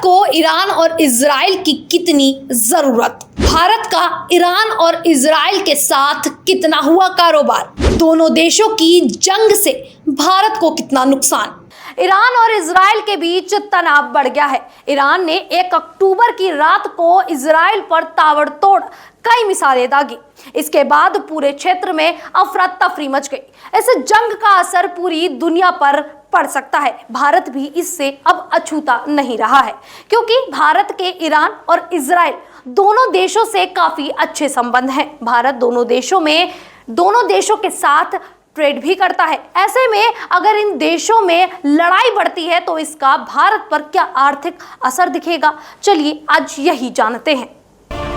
को ईरान और इजराइल की कितनी जरूरत। भारत का ईरान और इजराइल के साथ कितना हुआ कारोबार। दोनों देशों की जंग से भारत को कितना नुकसान। ईरान और इजराइल के बीच तनाव बढ़ गया है। ईरान ने 1 अक्टूबर की रात को इजराइल पर ताबड़तोड़ कई मिसाइलें दागी। इसके बाद पूरे क्षेत्र में अफरा तफरी मच गई। इस जंग का असर पूरी दुनिया पर पड़ सकता है। भारत भी इससे अब अछूता नहीं रहा है, क्योंकि भारत के ईरान और इजराइल दोनों देशों से काफी अच्छे संबंध हैं। भारत दोनों देशों के साथ ट्रेड भी करता है। ऐसे में अगर इन देशों में लड़ाई बढ़ती है तो इसका भारत पर क्या आर्थिक असर दिखेगा, चलिए आज यही जानते हैं।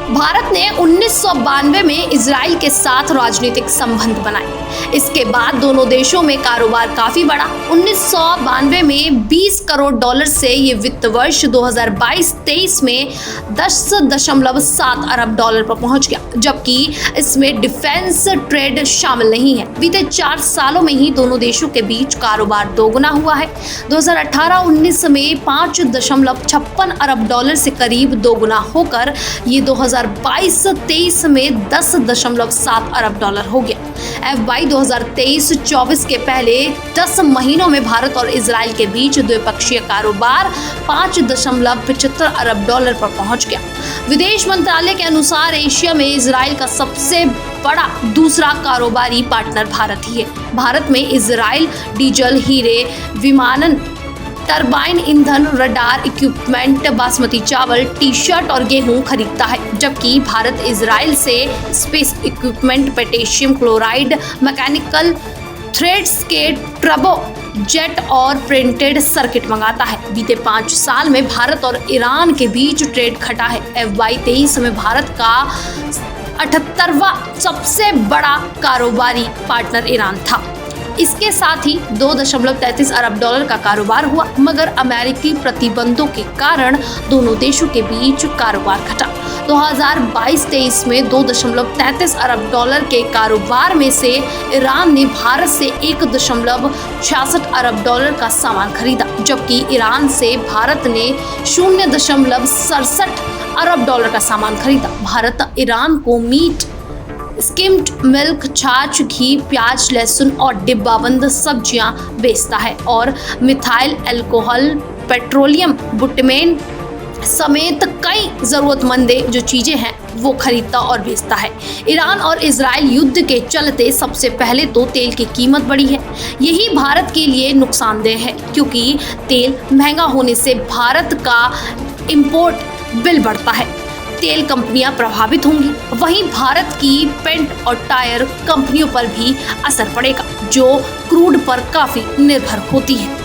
भारत ने 1992 में इजराइल के साथ राजनीतिक संबंध बनाए। इसके बाद दोनों देशों में कारोबार काफी बढ़ा। 1992 में 20 करोड़ डॉलर से ये वित्त वर्ष 2022-23 में 10.7 अरब डॉलर पर पहुंच गया, जबकि इसमें डिफेंस ट्रेड शामिल नहीं है। बीते 4 सालों में ही दोनों देशों के बीच कारोबार दोगुना हुआ है। 2018-19 में 5.56 अरब डॉलर से करीब दोगुना होकर ये 2022-23 में 10.7 अरब डॉलर हो गया। FY 2023-24 के पहले 10 महीनों में भारत और इजराइल के बीच द्विपक्षीय कारोबार 5.75 अरब डॉलर पर पहुंच गया। विदेश मंत्रालय के अनुसार एशिया में इजराइल का सबसे बड़ा दूसरा कारोबारी पार्टनर भारत ही है। भारत में इजराइल डीजल, हीरे, विमानन, टरबाइन ईंधन, रडार इक्विपमेंट, बासमती चावल, टी-शर्ट और गेहूं खरीदता है, जबकि भारत इजराइल से space equipment, potassium chloride, mechanical threads के ट्रबो जेट और प्रिंटेड सर्किट मंगाता है। बीते 5 साल में भारत और ईरान के बीच ट्रेड घटा है। FY 23 में भारत का 78वां सबसे बड़ा कारोबारी पार्टनर ईरान था। इसके साथ ही 2.33 अरब डॉलर का कारोबार हुआ, मगर अमेरिकी प्रतिबंधों के कारण दोनों देशों के बीच कारोबार घटा। 2022-23 में 2.33 अरब डॉलर के कारोबार में से ईरान ने भारत से 1.66 अरब डॉलर का सामान खरीदा, जबकि ईरान से भारत ने 0.67 अरब डॉलर का सामान खरीदा। भारत ईरान को मीट, स्किम्ड मिल्क, छाछ, घी, प्याज, लहसुन और डिब्बाबंद सब्जियां बेचता है और मिथाइल अल्कोहल, पेट्रोलियम, बुटमेन समेत कई जरूरतमंद जो चीजें हैं वो खरीदता और बेचता है। ईरान और इजराइल युद्ध के चलते सबसे पहले तो तेल की कीमत बढ़ी है। यही भारत के लिए नुकसानदेह है, क्योंकि तेल महंगा होने से भारत का इंपोर्ट बिल बढ़ता है। तेल कंपनियां प्रभावित होंगी। वहीं भारत की पेंट और टायर कंपनियों पर भी असर पड़ेगा, जो क्रूड पर काफी निर्भर होती है।